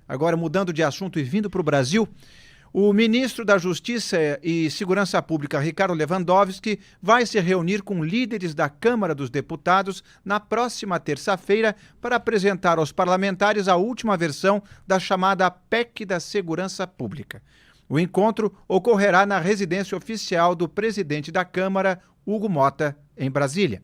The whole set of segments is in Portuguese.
Agora, mudando de assunto e vindo para o Brasil, o ministro da Justiça e Segurança Pública, Ricardo Lewandowski, vai se reunir com líderes da Câmara dos Deputados na próxima terça-feira para apresentar aos parlamentares a última versão da chamada PEC da Segurança Pública. O encontro ocorrerá na residência oficial do presidente da Câmara, Hugo Mota, em Brasília.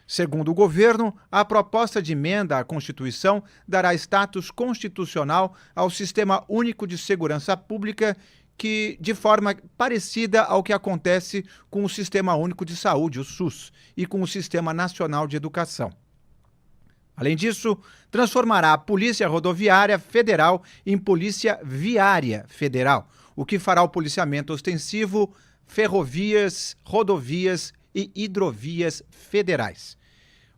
Segundo o governo, a proposta de emenda à Constituição dará status constitucional ao Sistema Único de Segurança Pública, que de forma parecida ao que acontece com o Sistema Único de Saúde, o SUS, e com o Sistema Nacional de Educação. Além disso, transformará a Polícia Rodoviária Federal em Polícia Viária Federal, o que fará o policiamento ostensivo, ferrovias, rodovias e hidrovias federais.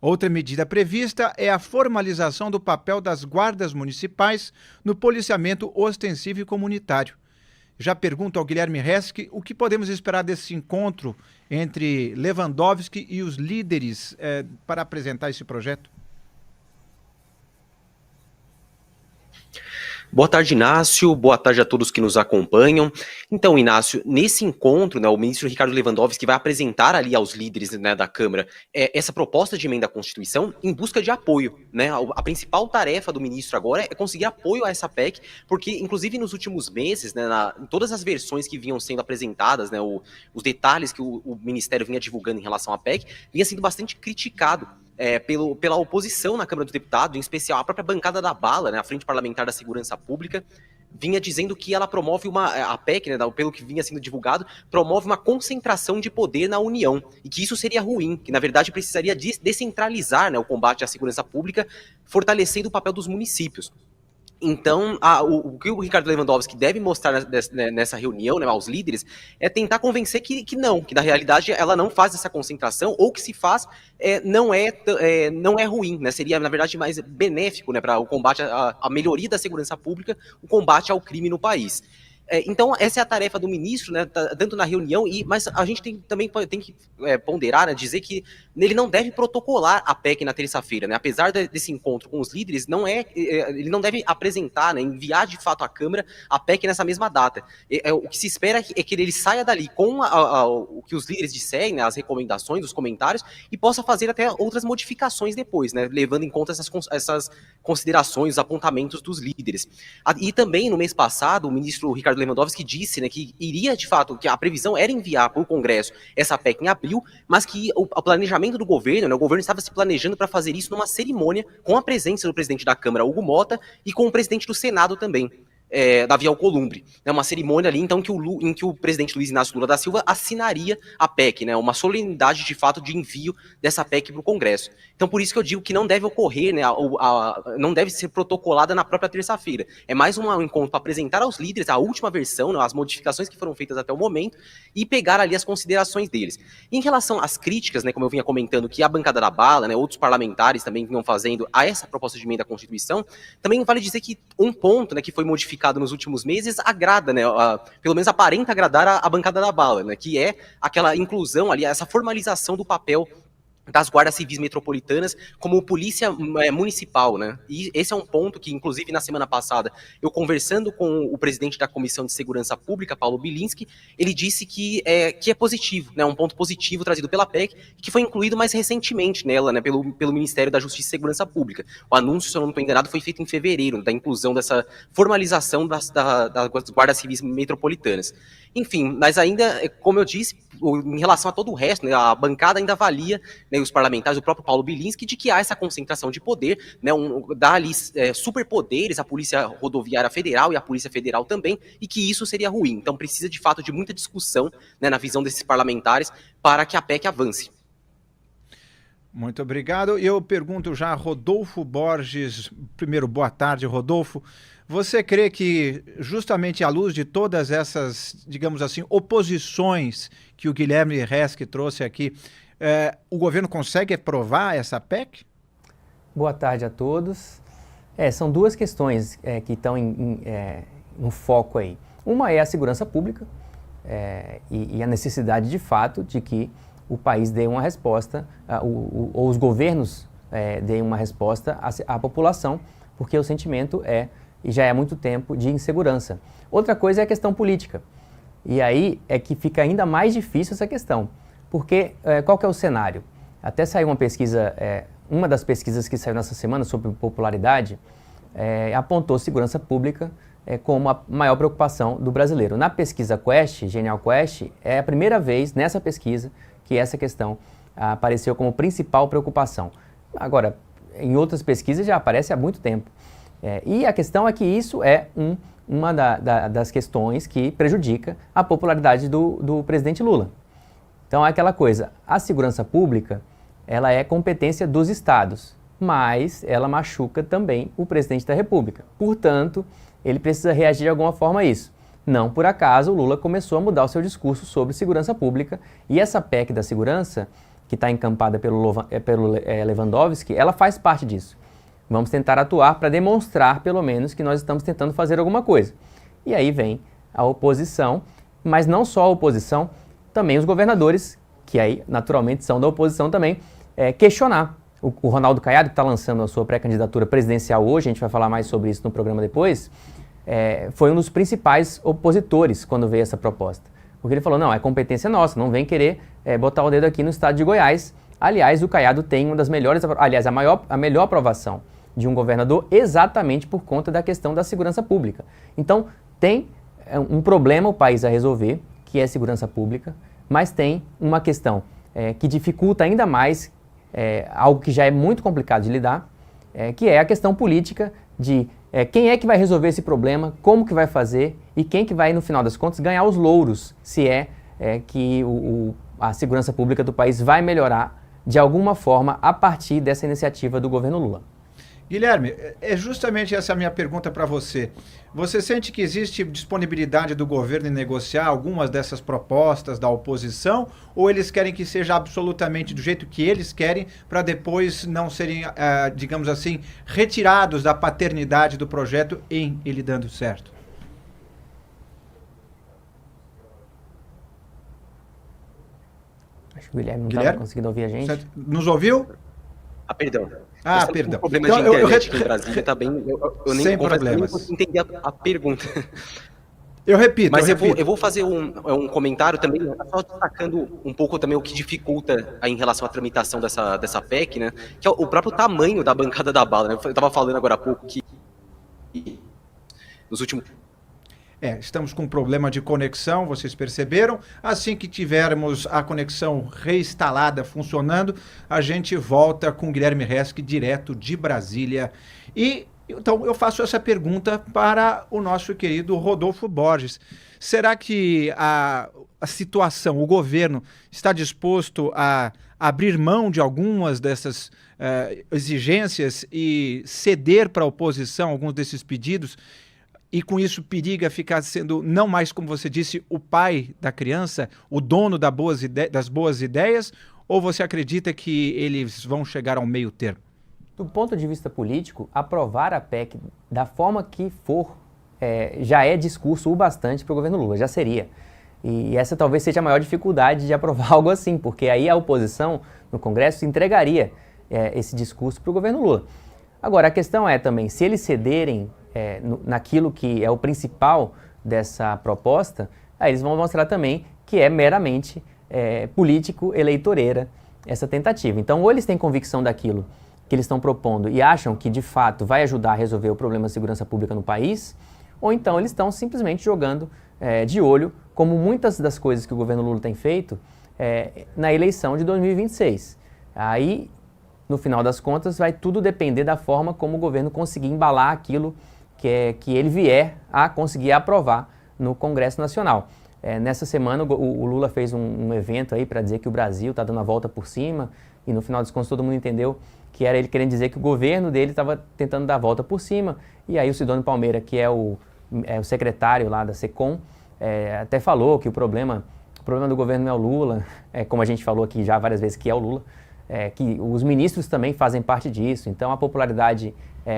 Outra medida prevista é a formalização do papel das guardas municipais no policiamento ostensivo e comunitário. Já pergunto ao Guilherme Resch o que podemos esperar desse encontro entre Lewandowski e os líderes para apresentar esse projeto. Boa tarde, Inácio. Boa tarde a todos que nos acompanham. Então, Inácio, nesse encontro, o ministro Ricardo Lewandowski vai apresentar ali aos líderes da Câmara essa proposta de emenda à Constituição em busca de apoio. A principal tarefa do ministro agora é conseguir apoio a essa PEC, porque, inclusive, nos últimos meses, em todas as versões que vinham sendo apresentadas, os detalhes que o Ministério vinha divulgando em relação à PEC, vinha sendo bastante criticado. Pela oposição na Câmara dos Deputados, em especial a própria bancada da Bala, a Frente Parlamentar da Segurança Pública, vinha dizendo que ela promove a PEC, pelo que vinha sendo divulgado, promove uma concentração de poder na União, e que isso seria ruim, que na verdade precisaria descentralizar o combate à segurança pública, fortalecendo o papel dos municípios. Então, o que o Ricardo Lewandowski deve mostrar nessa reunião, aos líderes, é tentar convencer que na realidade ela não faz essa concentração, ou que se faz, não é ruim, seria na verdade mais benéfico para o combate à melhoria da segurança pública, o combate ao crime no país. Então, essa é a tarefa do ministro, tanto na reunião, mas a gente também tem que ponderar, dizer que ele não deve protocolar a PEC na terça-feira. Apesar desse encontro com os líderes, ele não deve apresentar, enviar de fato à Câmara a PEC nessa mesma data. O que se espera é que ele saia dali com o que os líderes disserem, as recomendações, os comentários, e possa fazer até outras modificações depois, levando em conta essas considerações, os apontamentos dos líderes. E também, no mês passado, o ministro Ricardo Lewandowski disse que iria, de fato, que a previsão era enviar para o Congresso essa PEC em abril, mas que o planejamento do governo, o governo estava se planejando para fazer isso numa cerimônia com a presença do presidente da Câmara, Hugo Mota, e com o presidente do Senado também, Davi Alcolumbre. Uma cerimônia ali, então, em que o presidente Luiz Inácio Lula da Silva assinaria a PEC, uma solenidade, de fato, de envio dessa PEC para o Congresso. Então, por isso que eu digo que não deve ocorrer, não deve ser protocolada na própria terça-feira. É mais um encontro para apresentar aos líderes a última versão, as modificações que foram feitas até o momento, e pegar ali as considerações deles. Em relação às críticas, como eu vinha comentando, que a bancada da Bala, outros parlamentares também vinham fazendo a essa proposta de emenda à Constituição, também vale dizer que um ponto, que foi modificado nos últimos meses, agrada, pelo menos aparenta agradar a bancada da Bala, que é aquela inclusão ali, essa formalização do papel das guardas civis metropolitanas como polícia municipal, E esse é um ponto que, inclusive, na semana passada, eu conversando com o presidente da Comissão de Segurança Pública, Paulo Bilinski, ele disse que é positivo, um ponto positivo trazido pela PEC, que foi incluído mais recentemente nela, pelo Ministério da Justiça e Segurança Pública. O anúncio, se eu não estou enganado, foi feito em fevereiro, da inclusão dessa formalização das guardas civis metropolitanas. Enfim, mas ainda, como eu disse, em relação a todo o resto, a bancada ainda avalia, os parlamentares, o próprio Paulo Bilinski, de que há essa concentração de poder, dá ali superpoderes à Polícia Rodoviária Federal e à Polícia Federal também, e que isso seria ruim. Então precisa, de fato, de muita discussão, na visão desses parlamentares, para que a PEC avance. Muito obrigado. Eu pergunto já a Rodolfo Borges. Primeiro, boa tarde, Rodolfo. Você crê que, justamente à luz de todas essas, digamos assim, oposições que o Guilherme Resch trouxe aqui, o governo consegue aprovar essa PEC? Boa tarde a todos. São duas questões que estão no foco aí. Uma é a segurança pública e a necessidade, de fato, de que o país dê uma resposta, ou os governos deem uma resposta à população, porque o sentimento é e já é muito tempo de insegurança. Outra coisa é a questão política. E aí é que fica ainda mais difícil essa questão. Porque qual que é o cenário? Até saiu uma pesquisa, uma das pesquisas que saiu nessa semana sobre popularidade, apontou segurança pública como a maior preocupação do brasileiro. Na pesquisa Quest, Genial Quest, é a primeira vez nessa pesquisa que essa questão apareceu como principal preocupação. Agora, em outras pesquisas já aparece há muito tempo. E a questão é que isso é uma das questões que prejudica a popularidade do presidente Lula. Então é aquela coisa, a segurança pública, ela é competência dos estados, mas ela machuca também o presidente da República. Portanto, ele precisa reagir de alguma forma a isso. Não por acaso o Lula começou a mudar o seu discurso sobre segurança pública e essa PEC da segurança, que está encampada pelo Lewandowski, ela faz parte disso. Vamos tentar atuar para demonstrar, pelo menos, que nós estamos tentando fazer alguma coisa. E aí vem a oposição, mas não só a oposição, também os governadores, que aí naturalmente são da oposição também, questionar. O Ronaldo Caiado, que está lançando a sua pré-candidatura presidencial hoje, a gente vai falar mais sobre isso no programa depois, foi um dos principais opositores quando veio essa proposta. Porque ele falou, não, é competência nossa, não vem querer botar o dedo aqui no estado de Goiás. Aliás, o Caiado tem uma das melhores, aliás, a melhor aprovação de um governador exatamente por conta da questão da segurança pública. Então, tem um problema o país a resolver, que é a segurança pública, mas tem uma questão que dificulta ainda mais algo que já é muito complicado de lidar, que é a questão política de quem é que vai resolver esse problema, como que vai fazer e quem que vai, no final das contas, ganhar os louros, se que a segurança pública do país vai melhorar de alguma forma a partir dessa iniciativa do governo Lula. Guilherme, é justamente essa a minha pergunta para você. Você sente que existe disponibilidade do governo em negociar algumas dessas propostas da oposição ou eles querem que seja absolutamente do jeito que eles querem para depois não serem, digamos assim, retirados da paternidade do projeto em ele dando certo? Acho que o Guilherme não estava conseguindo ouvir a gente. Você nos ouviu? Perdão. Perdão. Um problema de internet aqui em Brasília, tá bem. Eu nem consigo entender a pergunta. Eu repito. Mas eu vou fazer um comentário também, só destacando um pouco também o que dificulta em relação à tramitação dessa PEC, né? Que é o próprio tamanho da bancada da bala, né? Eu estava falando agora há pouco que nos últimos. Estamos com um problema de conexão, vocês perceberam. Assim que tivermos a conexão reinstalada, funcionando, a gente volta com o Guilherme Resch, direto de Brasília. E então eu faço essa pergunta para o nosso querido Rodolfo Borges. Será que a situação, o governo, está disposto a abrir mão de algumas dessas exigências e ceder para a oposição alguns desses pedidos? E com isso periga ficar sendo, não mais, como você disse, o pai da criança, o dono das boas ideias, ou você acredita que eles vão chegar ao meio termo? Do ponto de vista político, aprovar a PEC da forma que for já é discurso o bastante para o governo Lula, já seria. E essa talvez seja a maior dificuldade de aprovar algo assim, porque aí a oposição no Congresso entregaria esse discurso para o governo Lula. Agora, a questão é também, se eles cederem naquilo que é o principal dessa proposta, aí eles vão mostrar também que é meramente político-eleitoreira essa tentativa. Então, ou eles têm convicção daquilo que eles estão propondo e acham que, de fato, vai ajudar a resolver o problema de segurança pública no país, ou então eles estão simplesmente jogando de olho, como muitas das coisas que o governo Lula tem feito na eleição de 2026. Aí, no final das contas, vai tudo depender da forma como o governo conseguir embalar aquilo que ele vier a conseguir aprovar no Congresso Nacional. Nessa semana, o Lula fez um evento aí para dizer que o Brasil está dando a volta por cima, e no final das contas todo mundo entendeu que era ele querendo dizer que o governo dele estava tentando dar a volta por cima, e aí o Sidônio Palmeira, que é o secretário lá da SECOM, até falou que o problema do governo não é o Lula, como a gente falou aqui já várias vezes que é o Lula, que os ministros também fazem parte disso, então a popularidade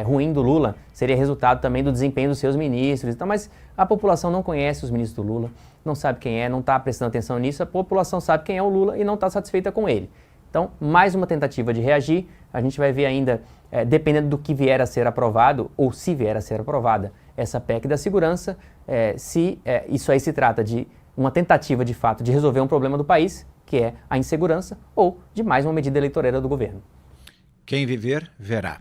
ruim do Lula seria resultado também do desempenho dos seus ministros. Então, mas a população não conhece os ministros do Lula, não sabe quem é, não está prestando atenção nisso, a população sabe quem é o Lula e não está satisfeita com ele. Então, mais uma tentativa de reagir, a gente vai ver ainda, dependendo do que vier a ser aprovado, ou se vier a ser aprovada, essa PEC da segurança, se isso aí se trata de uma tentativa de fato de resolver um problema do país, que é a insegurança, ou de mais uma medida eleitoreira do governo. Quem viver, verá.